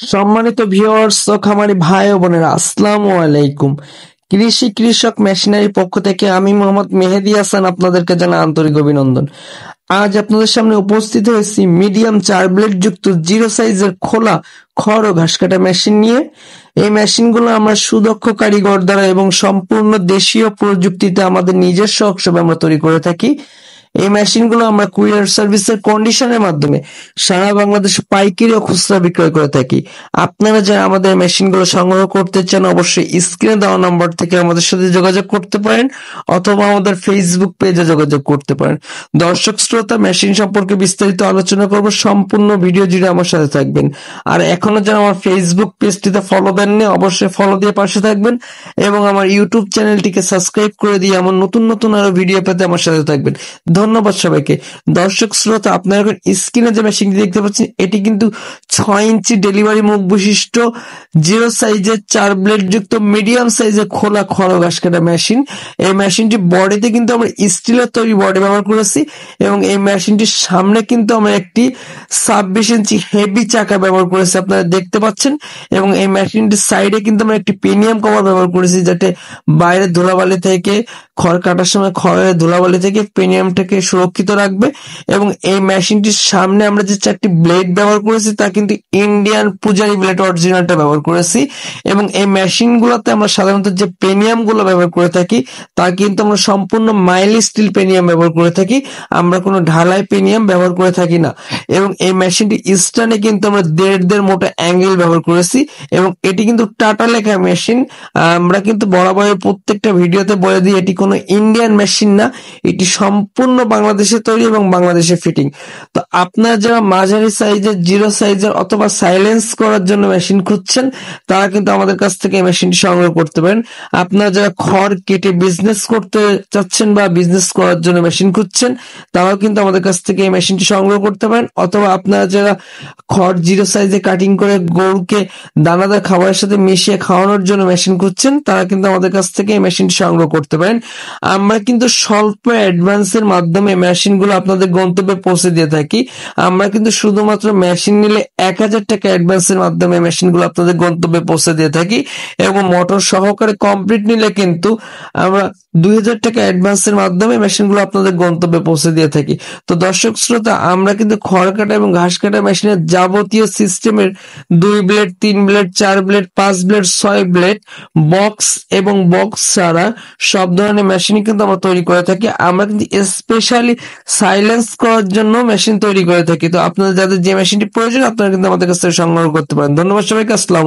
সম্মানিত ভিউয়ার্স ও খামারি ভাই ও বোনেরা, আসসালামু আলাইকুম। কৃষক মেশিনারি পক্ষ থেকে আমি মোহাম্মদ মেহেদী হাসান আপনাদেরকে জানাই আন্তরিক অভিনন্দন। আজ আপনাদের সামনে উপস্থিত হয়েছি মিডিয়াম 4 ব্লেড যুক্ত জিরো সাইজের খোলা খড় ও ঘাস কাটা মেশিন নিয়ে। এই মেশিনগুলো আমরা সুদক্ষ কারিগর দ্বারা এবং সম্পূর্ণ দেশীয় প্রযুক্তিতে আমাদের নিজস্ব ওয়ার্কশপে আমরা তৈরি করে থাকি। এই মেশিনগুলো আমরা কুরিয়ার সার্ভিসের কন্ডিশনের মাধ্যমে সারা বাংলাদেশে পাইকারি ও খুচরা বিক্রয় করে থাকি। আপনারা যারা আমাদের মেশিনগুলো সংগ্রহ করতে চান, অবশ্যই স্ক্রিনে দেওয়া নম্বর থেকে আমাদের সাথে যোগাযোগ করতে পারেন অথবা আমাদের ফেসবুক পেজে যোগাযোগ করতে পারেন। দর্শক শ্রোতা, মেশিন সম্পর্কে বিস্তারিত আলোচনা করব, সম্পূর্ণ ভিডিও জুড়ে আমার সাথে থাকবেন। আর এখনো যারা আমার ফেসবুক পেজটিতে ফলো দেননি, অবশ্যই ফলো দিয়ে পাশে থাকবেন এবং আমার ইউটিউব চ্যানেলটিকে সাবস্ক্রাইব করে দিয়ে আমার নতুন নতুন আরো ভিডিও পেতে আমার সাথে থাকবেন। ধন্যবাদ সবাইকে। দর্শক শ্রোতা, আপনারা এখন স্ক্রিনে যে মেশিনটি দেখতে পাচ্ছেন, এটি কিন্তু 6 ইঞ্চি ডেলিভারি মুখ বিশিষ্ট জিরো সাইজের 4 ব্লেড যুক্ত মিডিয়াম সাইজের খোলা খড় ঘাস কাটা মেশিন। এই মেশিনটি বডিতে কিন্তু আমরা স্টিলের তৈরি বডি ব্যবহার করেছি এবং এই মেশিনটির সামনে কিন্তু আমরা একটি 26 ইঞ্চি হেভি চাকা ব্যবহার করেছি, আপনারা দেখতে পাচ্ছেন। এবং এই মেশিনটির সাইডে কিন্তু আমরা একটি প্রিমিয়াম কভার ব্যবহার করেছি, যাতে বাইরের ধুলাবালি থেকে, খড় কাটার সময় খড়ের ধুলাবালি থেকে প্রিমিয়ামটাকে সুরক্ষিত রাখবে। এবং এই মেশিনটির সামনে আমরা যে 4টি ব্লেড ব্যবহার করেছি তা কিন্তু ইন্ডিয়ান পূজারি ব্লেড অরিজিনালটা ব্যবহার করেছি। এবং এই মেশিনগুলোতে আমরা সাধারণত যে পেনিয়াম গুলো ব্যবহার করে থাকি তা কিন্তু আমরা সম্পূর্ণ মাইল স্টিল পেনিয়াম ব্যবহার করে থাকি, আমরা কোনো ঢালাই পেনিয়াম ব্যবহার করে থাকি না। এবং এই মেশিনটি স্ট্যান্ডে কিন্তু আমরা 1.5 মোটা অ্যাঙ্গেল ব্যবহার করেছি এবং এটি কিন্তু টাটা লেখা মেশিন। আমরা কিন্তু বরাবরের প্রত্যেকটা ভিডিওতে বলে দিই এটি কোনো ইন্ডিয়ান মেশিন না, এটি সম্পূর্ণ বাংলাদেশে তৈরি এবং বাংলাদেশে ফিটিং। তো আপনারা যারা মাঝারি সাইজের, জিরো সাইজের অথবা সাইলেন্স করার জন্য মেশিন খুঁজছেন, তারা কিন্তু আমাদের কাছ থেকে এই মেশিনটি সংগ্রহ করতে পারেন। আপনারা যারা খড় কেটে বিজনেস করতে চাচ্ছেন বা বিজনেস করার জন্য মেশিন খুঁজছেন, তারাও কিন্তু আমাদের কাছ থেকে এই মেশিনটি সংগ্রহ করতে পারেন। অথবা আপনারা যারা খড় জিরো সাইজে কাটিং করে গরুকে দানাদার খাবারের সাথে মিশিয়ে খাওয়ানোর জন্য মেশিন খুঁজছেন, তারা কিন্তু আমাদের কাছ থেকে এই মেশিনটি সংগ্রহ করতে পারেন। আমরা কিন্তু স্বল্প অ্যাডভান্সের মাধ্যমে মেশিনগুলো আপনাদের গন্তব্যে পৌঁছে দিয়ে থাকি। আমরা কিন্তু শুধুমাত্র মেশিন নিলে 1000 টাকা অ্যাডভান্সের মাধ্যমে মেশিনগুলো আপনাদের গন্তব্যে পৌঁছে দিয়ে থাকি এবং মোটর সহকারে কমপ্লিট নিলে কিন্তু আমরা 2000 টাকা অ্যাডভান্সের মাধ্যমে মেশিনগুলো আপনাদের গন্তব্যে পৌঁছে দিয়ে থাকি। তো দর্শক শ্রোতা, আমরা কিন্তু খড় কাটা এবং ঘাস কাটা মেশিনের যাবতীয় সিস্টেমের 2 blade, 3 blade, 4 blade, 5 blade, 6 blade, box এবং বক্স ছাড়া সব ধরনের মেশিনই কিন্তু আমরা তৈরি করে থাকি। আমরা কিন্তু স্পেশালি সাইলেন্স করার জন্য মেশিন তৈরি করে থাকি। তো আপনাদের যাদের যে মেশিনটি প্রয়োজন, আপনারা কিন্তু আমাদের কাছ থেকে সংগ্রহ করতে পারেন। ধন্যবাদ সবাইকে। আসসালাম।